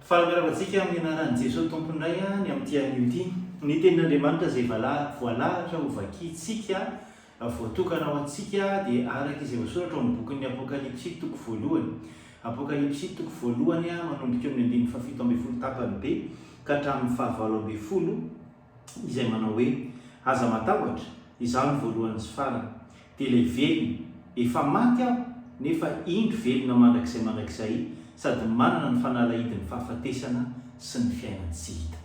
Fahamiravatsika amin'ny anaran'i Jesosy tompondray ny amin'ity anio ity. Ny tenin'Andriamanitra izay voalahatra ho vakintsika, voatokana ho antsika dia araka izay voasoratra amin'ny bokin'ny Apokalipsy toko voalohany. Apokalipsy toko voalohany manomboka amin'ny 7:7 tapany be ka hatramin'ny 8:20 izay manao hoe: aza matahotra, izaho ny voalohany sy farany, dia ilay velona, efa maty aho nefa indro velona mandrakizay sady manana ny fanalahidin'ny fahafatesana sy ny fiainana tsy hita.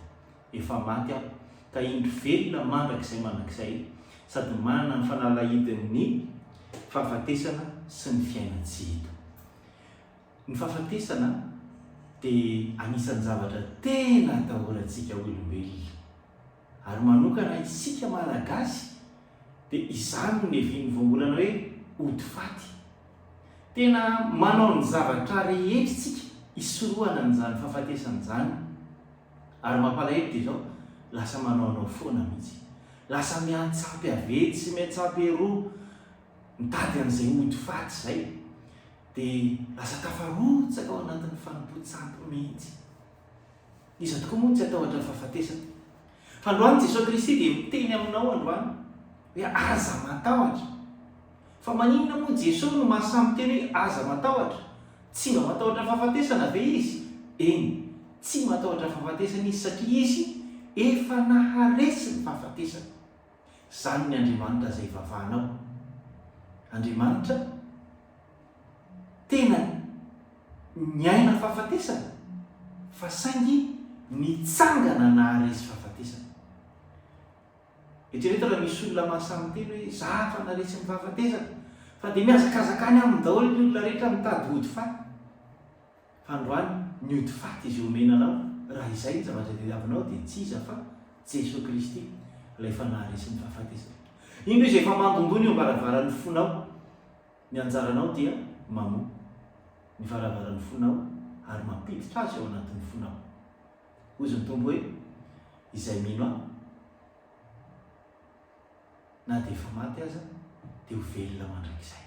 Efa maty aho ka indro velona mandrakizay sady manana ny fanalahidin'ny fahafatesana sy ny fiainana tsy hita. Ny fahafatesana dia anisan'ny zavatra tena atahorantsika olombelona, ary manokana isika malagasy dia izany no nevin'ny voambolana hoe ody faty. Tena manao ny zavatra rehetritsika isorohana n'izany fahafatesana izany, ary mampalahelo dia izao lasa manaonao foana mihitsy, lasa miantsapy avetsy sy miantsapy eroa mitady an'izay ody faty izay, dia lasa tafarotsaka ao anatin'ny fanompo-tsampy mihitsy. Iza tokoa moa tsy atahotra fahafatesana. Fa androany Jesosy Kristy dia miteny aminao androany hoe aza matahotra. Fa maninona moa Jesosy no mahasamy teny hoe aza matahotra? Tsy mba matahotra fahafatesana ve izy? Eny, tsy matahotra fahafatesana izy satria izy efa naharesy ny fahafatesana. Zany ny Andriamanitra izay vavahanao. Andriamanitra tena niaina fahafatesana, fa saingy nitsangana naharesy fahafatesana. Eritrereto raha misy olona mahasamy teny hoe za fa naharesy ny fahafatesana, fa dia miazakazakany aminy daholo ny olona rehetra mitady ody faty. Fa androany ny ody faty izy omenanao, raha izay ny zavatra tadiavinao dia tsy iza fa Jesosy Kristy ilay efa naharesy ny fahafatesana. Ino izy efa mandondony eo varavaran'ny fonao, ny anjaranao dia mamoa ny varavaran'ny fonao ary mampiditra azy ao anatin'ny fonao. Hoy ny Tompo hoe izay mino aho na dia efa maty aza dia ho velona mandrakizay.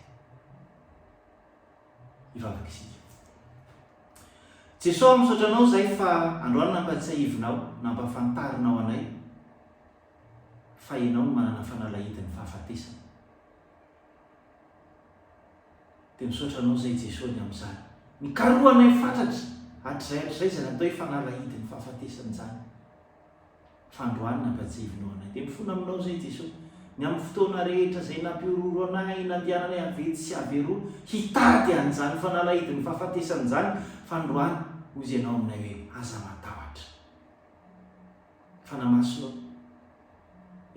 Hivavaka isika. Jesosy misaotra anao izay fa androany nampatsiahivinao, nampafantarinao anay fa ianao manana fanalahidin'ny fahafatesana. Dia misaotra anao izay Jesosy amin'izany. Mikarohanay fatratra hatrizay izay natao hoe fanalahidin'ny fahafatesana izany. Fa androany nampatsiahivinao anay. Dia mifono aminao izay Jesosy. Ny amin'ny fotoana rehetra izay nampiororo anay, nandiananay avetsy sy averoa hitady an'izany fanalahidin'ny fahafatesana izany, fa androany hozy ianao aminay hoe aza matahotra. Fa namasonao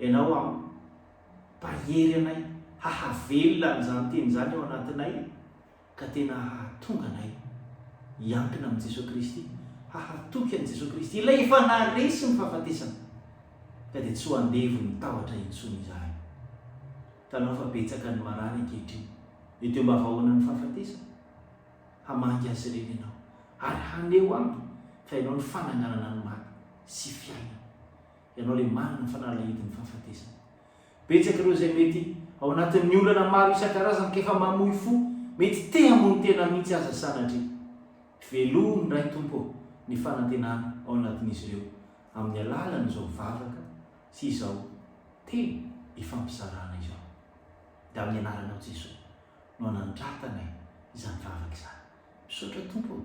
ianao ampahery anay, hahavelona an'izany teny izany ao anatinay, ka tena hahatonga anay hiankina amin'ny Jesosy Kristy, hahatoky an'i Jesosy Kristy ilay efa naharesy ny fahafatesana, ka dia tsy ho andevo ny tahotra intsony izahay. Tanao fa betsaka ny marary ankehitriny, dia teo mba vahoana ny fahafatesana, hamangy azy ireny ianao, ary haneo aminy fa ianao ny fananganana ny maty sy fiainana. Ianao ilay manana ny fanalahidin'ny fahafatesana. Betsaka ireo izay mety ao anatin'ny olana maro isan-karazany ka efa mamoy fo, mety te hamoy tena mihitsy aza sanatry. Velomy ray Tompo ny fanantenana ao anatin'izy ireo amin'ny alalan'izao vavaka sy izao teny ifampizarana izao. Dia amin'ny anaranao Jesosy no anandratanay izany vavaka izany. Misaotra Tompo.